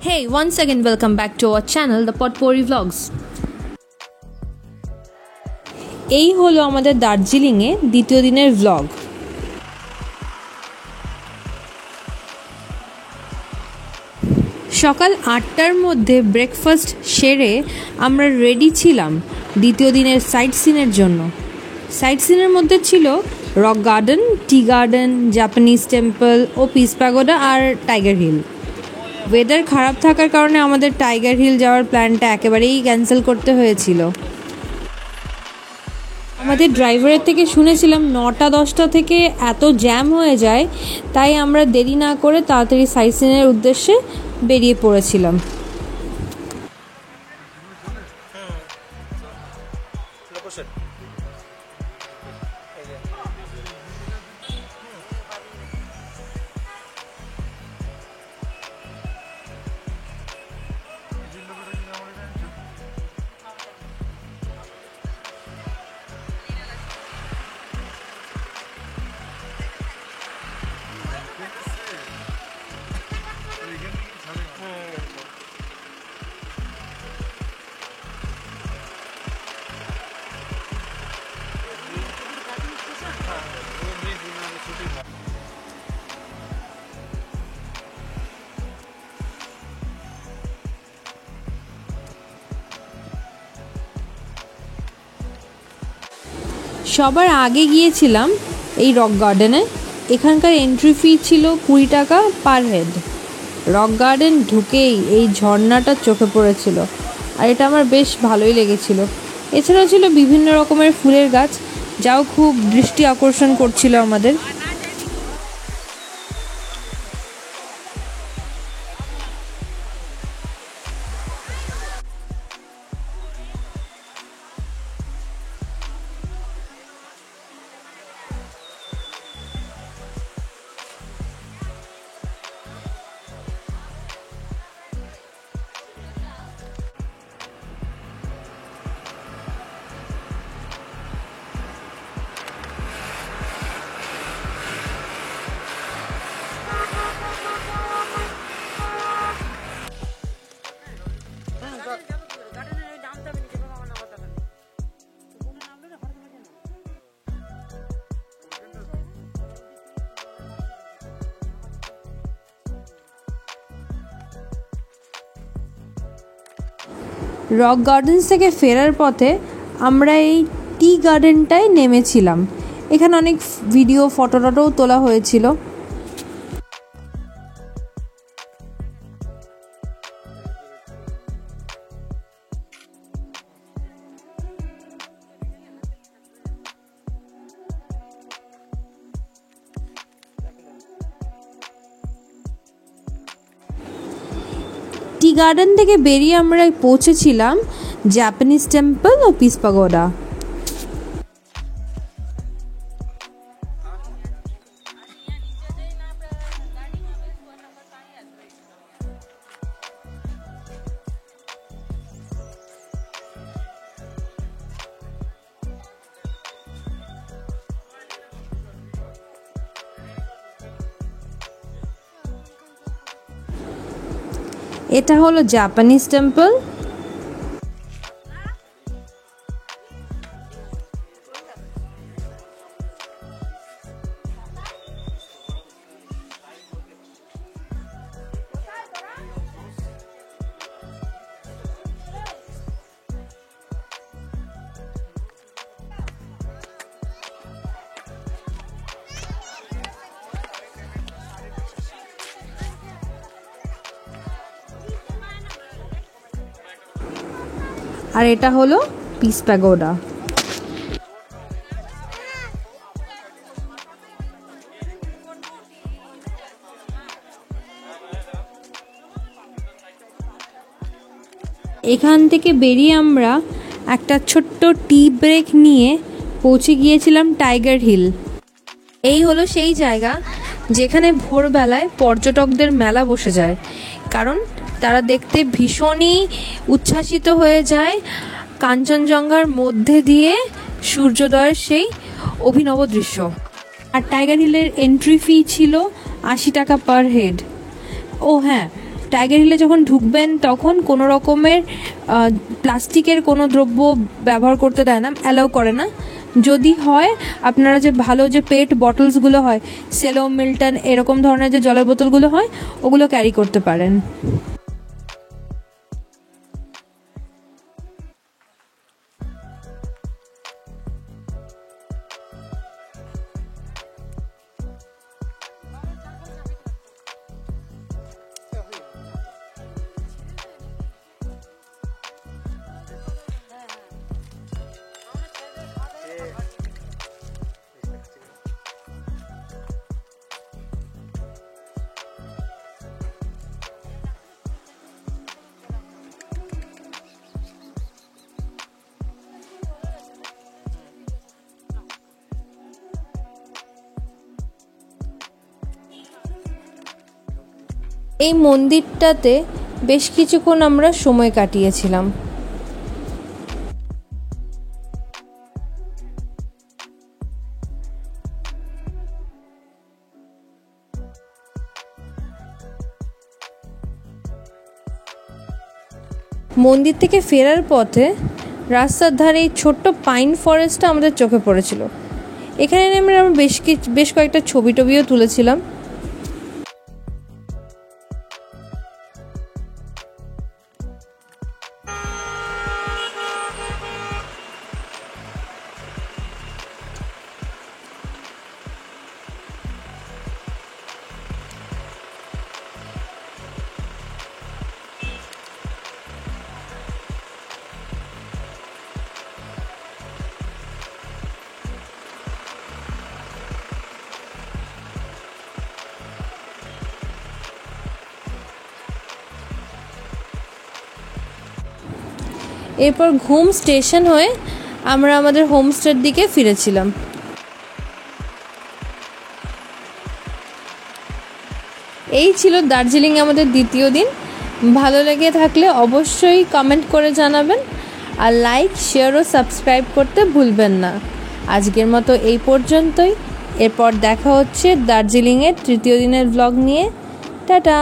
Hey, once again welcome back to our channel, the Potpourri Vlogs. এই হলো আমাদের দার্জিলিংয়ে দ্বিতীয় দিনের ভ্লগ। সকাল ৮টার মধ্যে ব্রেকফাস্ট সেরে আমরা রেডি ছিলাম দ্বিতীয় দিনের সাইট সিনের জন্য। সাইট সিনের মধ্যে ছিল Rock Garden, tea garden, Japanese temple ও পিস প্যাগোডা আর টাইগার হিল। ওয়েদার খারাপ থাকার কারণে আমাদের টাইগার হিল যাওয়ার প্ল্যানটা একেবারেই ক্যান্সেল করতে হয়েছিল। আমাদের ড্রাইভারের থেকে শুনেছিলাম ৯টা-১০টা থেকে এত জ্যাম হয়ে যায়, তাই আমরা দেরি না করে তাড়াতাড়ি সাইট সিনের উদ্দেশ্যে বেরিয়ে পড়েছিলাম। সবার আগে গিয়েছিলাম এই রক গার্ডেনে। এখানকার এন্ট্রি ফি ছিল ২০ টাকা পার হেড। রক গার্ডেন ঢুকেই এই ঝর্ণাটা চোখে পড়েছিল, আর এটা আমার বেশ ভালোই লেগেছিল। এছাড়াও ছিল বিভিন্ন রকমের ফুলের গাছ, যাও খুব দৃষ্টি আকর্ষণ করছিল আমাদের। রক গার্ডেন্স থেকে ফেরার পথে আমরা এই টি গার্ডেনটায় নেমেছিলাম। এখানে অনেক ভিডিও ফটোও তোলা হয়েছিল। টি গার্ডেন থেকে বেরিয়ে আমরা পৌঁছেছিলাম জাপানিজ টেম্পল ও পিস প্যাগোডা। এটা হলো জাপানিজ টেম্পল। আর এটা হলো পিস প্যাগোডা। এখান থেকে বেরিয়ে আমরা একটা ছোট্ট টি ব্রেক নিয়ে পৌঁছে গিয়েছিলাম টাইগার হিল। এই হলো সেই জায়গা যেখানে ভোরবেলায় পর্যটকদের মেলা বসে যায়, কারণ তারা দেখতে ভীষণই উচ্ছ্বাসিত হয়ে যায় কাঞ্চনজঙ্ঘার মধ্যে দিয়ে সূর্যোদয়ের সেই অভিনব দৃশ্য। আর টাইগার হিলের এন্ট্রি ফি ছিল ৮০ টাকা পার হেড। ও হ্যাঁ, টাইগার হিলে যখন ঢুকবেন তখন কোনো রকমের প্লাস্টিকের কোনো দ্রব্য ব্যবহার করতে দেয় না, অ্যালাউ করে না। যদি হয় আপনারা যে ভালো যে পেট বটলসগুলো হয়, সেলো, মিল্টন, এরকম ধরনের যে জলের বোতলগুলো হয়, ওগুলো ক্যারি করতে পারেন। এই মন্দিরটাতে বেশ কিছুক্ষণ আমরা সময় কাটিয়েছিলাম। মন্দির থেকে ফেরার পথে রাস্তার ধারে এই ছোট্ট পাইন ফরেস্টটা আমাদের চোখে পড়েছিল। এখানে আমরা বেশ কয়েকটা ছবিও তুলেছিলাম। এরপর ঘুম স্টেশন হয়ে আমরা আমাদের হোমস্টের দিকে ফিরেছিলাম। এই ছিল দার্জিলিং আমাদের দ্বিতীয় দিন। ভালো লেগে থাকলে অবশ্যই কমেন্ট করে জানাবেন, আর লাইক, শেয়ার ও সাবস্ক্রাইব করতে ভুলবেন না। আজকের মতো এই পর্যন্তই। এরপর দেখা হচ্ছে দার্জিলিংয়ের তৃতীয় দিনের ব্লগ নিয়ে। টাটা।